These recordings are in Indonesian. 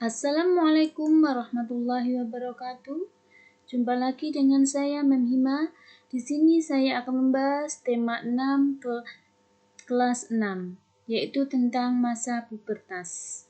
Assalamualaikum warahmatullahi wabarakatuh. Jumpa lagi dengan saya Mem Hima. Di sini saya akan membahas tema 6 ke kelas 6, yaitu tentang masa pubertas.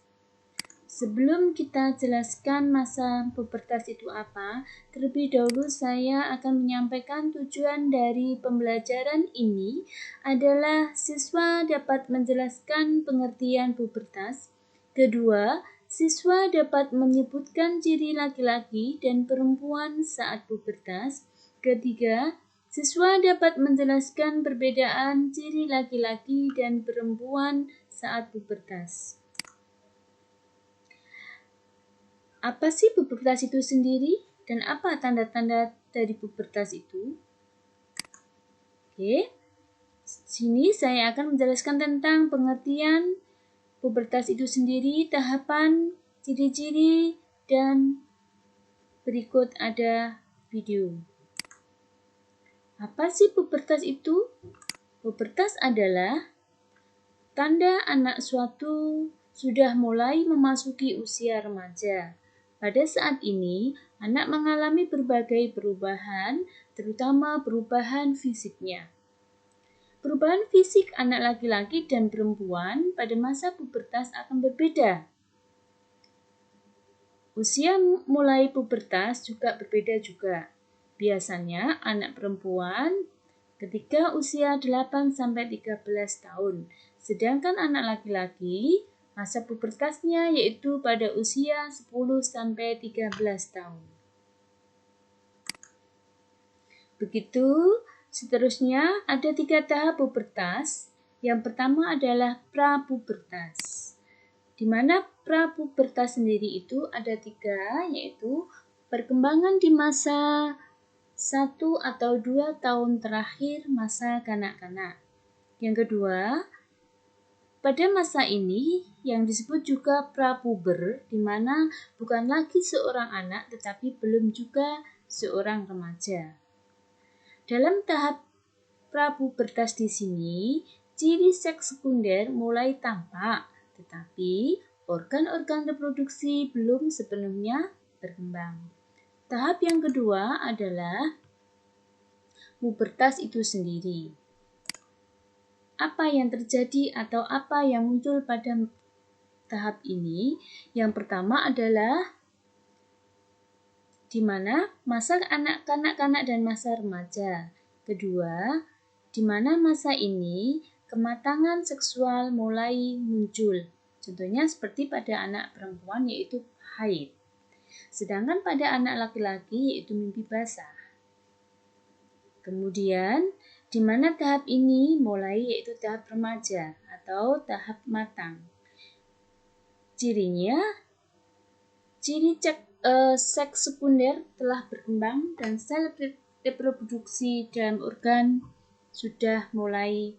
Sebelum kita jelaskan masa pubertas itu apa, terlebih dahulu saya akan menyampaikan tujuan dari pembelajaran ini adalah siswa dapat menjelaskan pengertian pubertas. Kedua, siswa dapat menyebutkan ciri laki-laki dan perempuan saat pubertas. Ketiga, siswa dapat menjelaskan perbedaan ciri laki-laki dan perempuan saat pubertas. Apa sih pubertas itu sendiri dan apa tanda-tanda dari pubertas itu? Oke, sini saya akan menjelaskan tentang pengertian pubertas itu sendiri, tahapan, ciri-ciri, dan berikut ada video. Apa sih pubertas itu? Pubertas adalah tanda anak suatu sudah mulai memasuki usia remaja. Pada saat ini, anak mengalami berbagai perubahan, terutama perubahan fisiknya. Perubahan fisik anak laki-laki dan perempuan pada masa pubertas akan berbeda. Usia mulai pubertas juga berbeda juga. Biasanya anak perempuan ketika usia 8-13 tahun, sedangkan anak laki-laki masa pubertasnya yaitu pada usia 10-13 tahun. Begitu seterusnya ada 3 tahap pubertas. Yang pertama adalah prapubertas. Di mana prapubertas sendiri itu ada 3, yaitu perkembangan di masa 1 atau 2 tahun terakhir masa kanak-kanak. Yang kedua, pada masa ini yang disebut juga prapuber, di mana bukan lagi seorang anak tetapi belum juga seorang remaja. Dalam tahap prapubertas di sini, ciri seks sekunder mulai tampak, tetapi organ-organ reproduksi belum sepenuhnya berkembang. Tahap yang kedua adalah pubertas itu sendiri. Apa yang terjadi atau apa yang muncul pada tahap ini? Yang pertama adalah di mana masa kanak-kanak dan masa remaja. Kedua, di mana masa ini kematangan seksual mulai muncul. Contohnya seperti pada anak perempuan yaitu haid. Sedangkan pada anak laki-laki yaitu mimpi basah. Kemudian, di mana tahap ini mulai yaitu tahap remaja atau tahap matang. Cirinya, ciri seks sekunder telah berkembang dan sel reproduksi dalam organ sudah mulai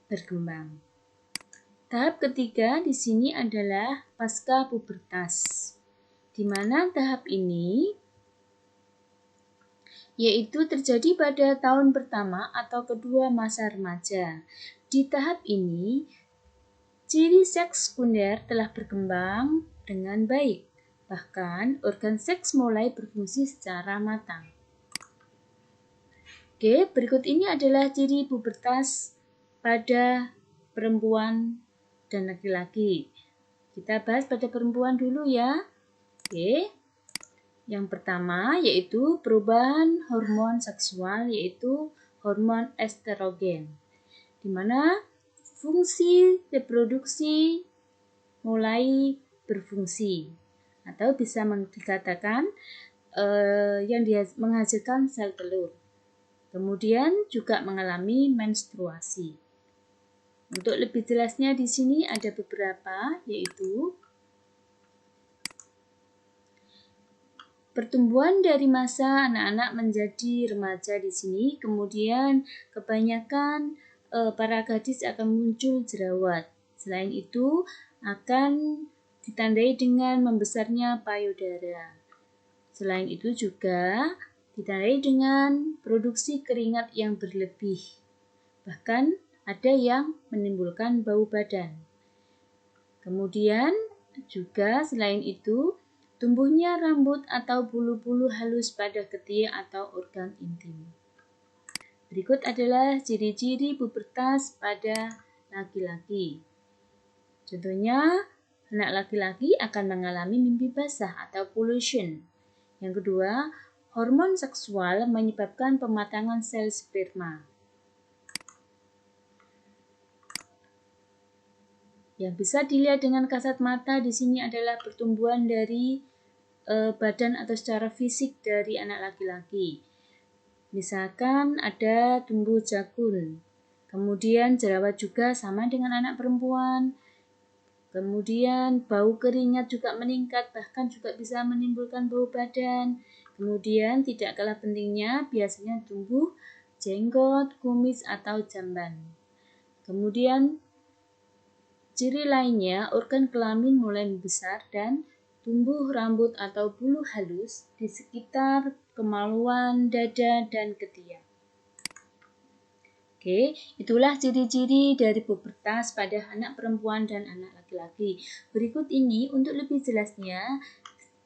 berkembang. Tahap ketiga di sini adalah pasca pubertas, di mana tahap ini yaitu terjadi pada tahun pertama atau kedua masa remaja. Di tahap ini, ciri seks sekunder telah berkembang dengan baik, bahkan organ seks mulai berfungsi secara matang. Oke, berikut ini adalah ciri pubertas pada perempuan dan laki-laki. Kita bahas pada perempuan dulu ya. Oke. Yang pertama yaitu perubahan hormon seksual yaitu hormon estrogen, di mana fungsi reproduksi mulai berfungsi atau bisa dikatakan yang menghasilkan sel telur. Kemudian juga mengalami menstruasi. Untuk lebih jelasnya di sini ada beberapa yaitu pertumbuhan dari masa anak-anak menjadi remaja di sini, kemudian kebanyakan para gadis akan muncul jerawat. Selain itu, akan ditandai dengan membesarnya payudara. Selain itu juga ditandai dengan produksi keringat yang berlebih. Bahkan ada yang menimbulkan bau badan. Kemudian Juga selain itu, tumbuhnya rambut atau bulu-bulu halus pada ketiak atau organ intim. Berikut adalah ciri-ciri pubertas pada laki-laki. Contohnya, anak laki-laki akan mengalami mimpi basah atau pollution. Yang kedua, hormon seksual menyebabkan pematangan sel sperma. Yang bisa dilihat dengan kasat mata di sini adalah pertumbuhan dari badan atau secara fisik dari anak laki-laki. Misalkan ada tumbuh jakun, kemudian jerawat juga sama dengan anak perempuan. Kemudian bau keringat juga meningkat, bahkan juga bisa menimbulkan bau badan. Kemudian tidak kalah pentingnya biasanya tumbuh jenggot, kumis, atau jamban. Kemudian ciri lainnya organ kelamin mulai membesar dan tumbuh rambut atau bulu halus di sekitar kemaluan, dada, dan ketiak. Oke, itulah ciri-ciri dari pubertas pada anak perempuan dan anak laki-laki. Berikut ini untuk lebih jelasnya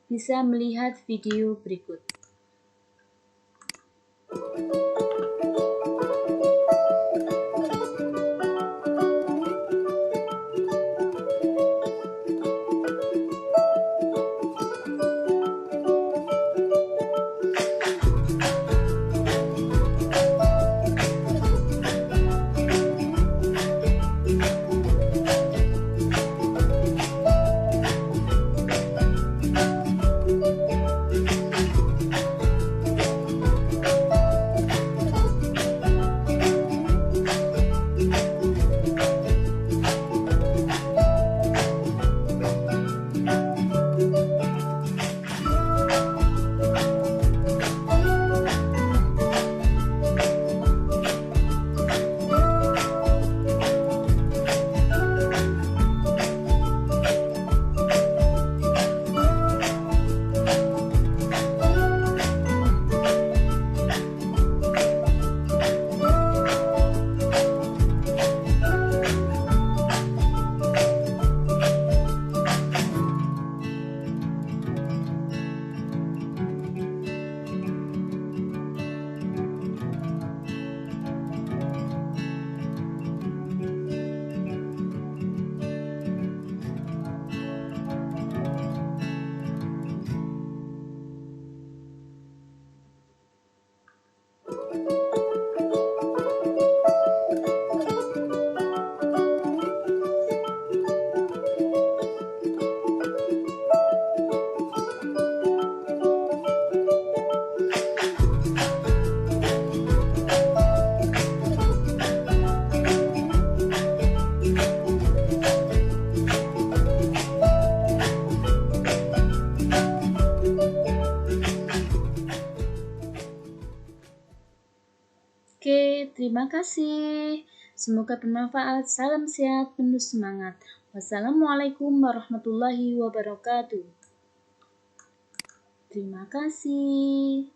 bisa melihat video berikut. Oke, terima kasih. Semoga bermanfaat. Salam sehat, penuh semangat. Wassalamualaikum warahmatullahi wabarakatuh. Terima kasih.